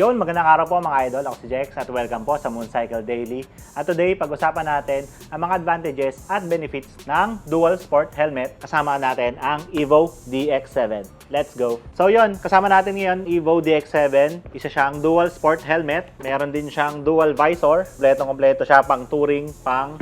Yun, magandang araw po mga idol. Ako si Jex at welcome po sa Mooncycle Daily. At today, pag-usapan natin ang mga advantages at benefits ng dual sport helmet. Kasama natin ang Evo DX7. Let's go! So yun, kasama natin ngayon Evo DX7. Isa siyang dual sport helmet. Meron din siyang dual visor. Kompletong-kompleto siya pang touring, pang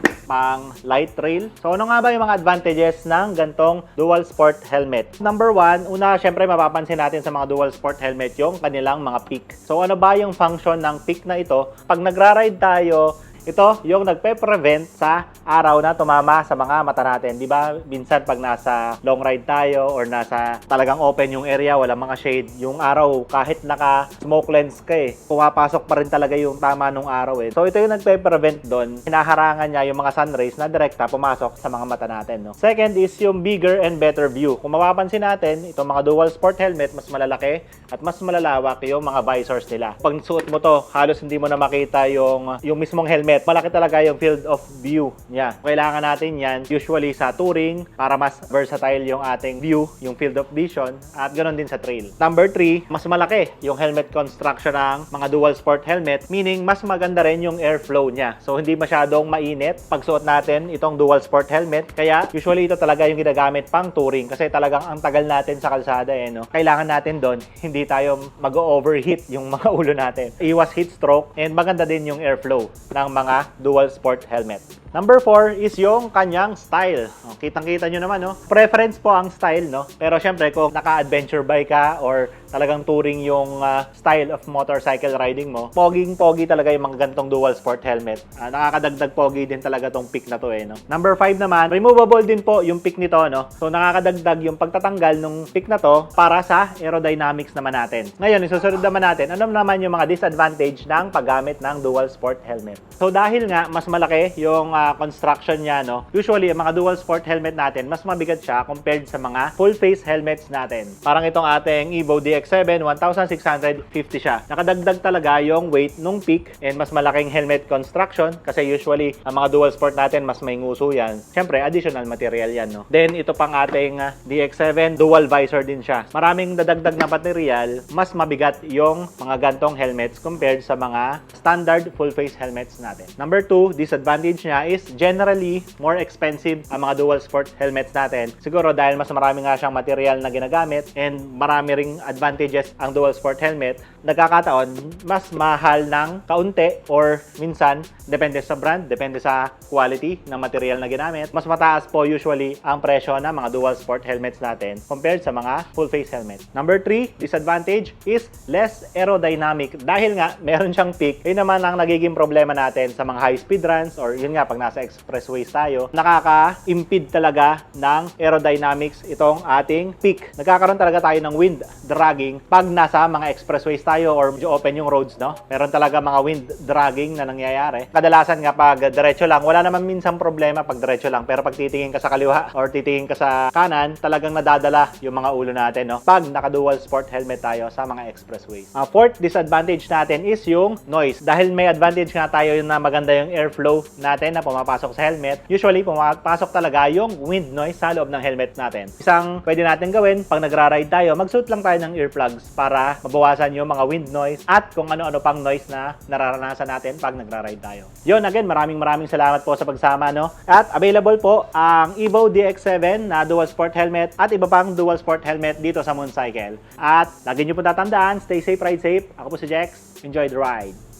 light trail. So ano nga ba yung mga advantages ng gantong dual sport helmet? Number one, una syempre mapapansin natin sa mga dual sport helmet yung kanilang mga peak. So ano ba yung function ng peak na ito? Pag nagra-ride tayo, ito yung nagpe-prevent sa araw na tumama sa mga mata natin. Di ba? Minsan pag nasa long ride tayo or nasa talagang open yung area, walang mga shade, yung araw kahit naka-smoke lens ka pumapasok pa rin talaga yung tama nung araw So ito yung nagpe-prevent doon. Hinaharangan niya yung mga sun rays na direkta pumasok sa mga mata natin. No? Second is yung bigger and better view. Kung mapapansin natin, itong mga dual sport helmet, mas malalaki at mas malalawak yung mga visors nila. Pag suot mo to, halos hindi mo na makita yung mismong helmet. Malaki talaga yung field of view niya. Kailangan natin yan usually sa touring para mas versatile yung ating view, yung field of vision, at ganoon din sa trail. Number 3, mas malaki yung helmet construction ng mga dual sport helmet, meaning mas maganda rin yung airflow niya. So hindi masyadong mainit pag suot natin itong dual sport helmet. Kaya usually ito talaga yung ginagamit pang touring kasi talagang ang tagal natin sa kalsada no? Kailangan natin doon hindi tayo mag-overheat yung mga ulo natin. Iwas heat stroke and maganda din yung airflow ng mga dual sport helmet. Number 4 is yung kanyang style. Kitang-kita nyo naman, no? Preference po ang style, no? Pero syempre, kung naka-adventure bike ka or talagang touring yung style of motorcycle riding mo, poging-pogi talaga yung mga gantong dual sport helmet. Nakakadagdag pogi din talaga tong pick na to, no? Number 5 naman, removable din po yung pick nito, no? So, nakakadagdag yung pagtatanggal ng pick na to para sa aerodynamics naman natin. Ngayon, isusunod naman natin, ano naman yung mga disadvantage ng paggamit ng dual sport helmet. So, dahil nga, mas malaki yung construction niya, no? Usually, ang mga dual sport helmet natin, mas mabigat siya compared sa mga full face helmets natin. Parang itong ating Evo DX7, 1,650 siya. Nakadagdag talaga yung weight nung peak and mas malaking helmet construction kasi usually, ang mga dual sport natin, mas may nguso yan. Siyempre, additional material yan, no? Then, ito pang ating DX7, dual visor din siya. Maraming dadagdag na material, mas mabigat yung mga gantong helmets compared sa mga standard full face helmets natin. Number 2, disadvantage niya is generally more expensive ang mga dual sport helmets natin. Siguro dahil mas marami nga siyang material na ginagamit and marami ring advantages ang dual sport helmet, nagkakataon mas mahal ng kaunti or minsan depende sa brand, depende sa quality ng material na ginamit. Mas mataas po usually ang presyo ng mga dual sport helmets natin compared sa mga full face helmet. Number 3, disadvantage is less aerodynamic. Dahil nga meron siyang peak, yun naman ang nagiging problema natin sa mga high speed runs or yun nga pag nasa expressways tayo, nakaka-impede talaga ng aerodynamics itong ating peak. Nagkakaroon talaga tayo ng wind dragging pag nasa mga expressways tayo or open yung roads, no? Meron talaga mga wind dragging na nangyayari. Kadalasan nga pag diretso lang, wala naman minsan problema pag diretso lang, pero pag titingin ka sa kaliwa or titingin ka sa kanan, talagang nadadala yung mga ulo natin, no? Pag naka-dual sport helmet tayo sa mga expressways. Fourth disadvantage natin is yung noise. Dahil may advantage nga tayo na maganda yung airflow natin na pumapasok sa helmet, usually pumapasok talaga yung wind noise sa loob ng helmet natin. Isang pwede natin gawin pag nagra-ride tayo, magsuot lang tayo ng earplugs para mabawasan yung mga wind noise at kung ano-ano pang noise na nararanasan natin pag nagra-ride tayo. Yun, again, maraming salamat po sa pagsama, no? At available po ang Evo DX7 na dual sport helmet at iba pang dual sport helmet dito sa Mooncycle. At lagi nyo po tatandaan, stay safe, ride safe. Ako po si Jex. Enjoy the ride.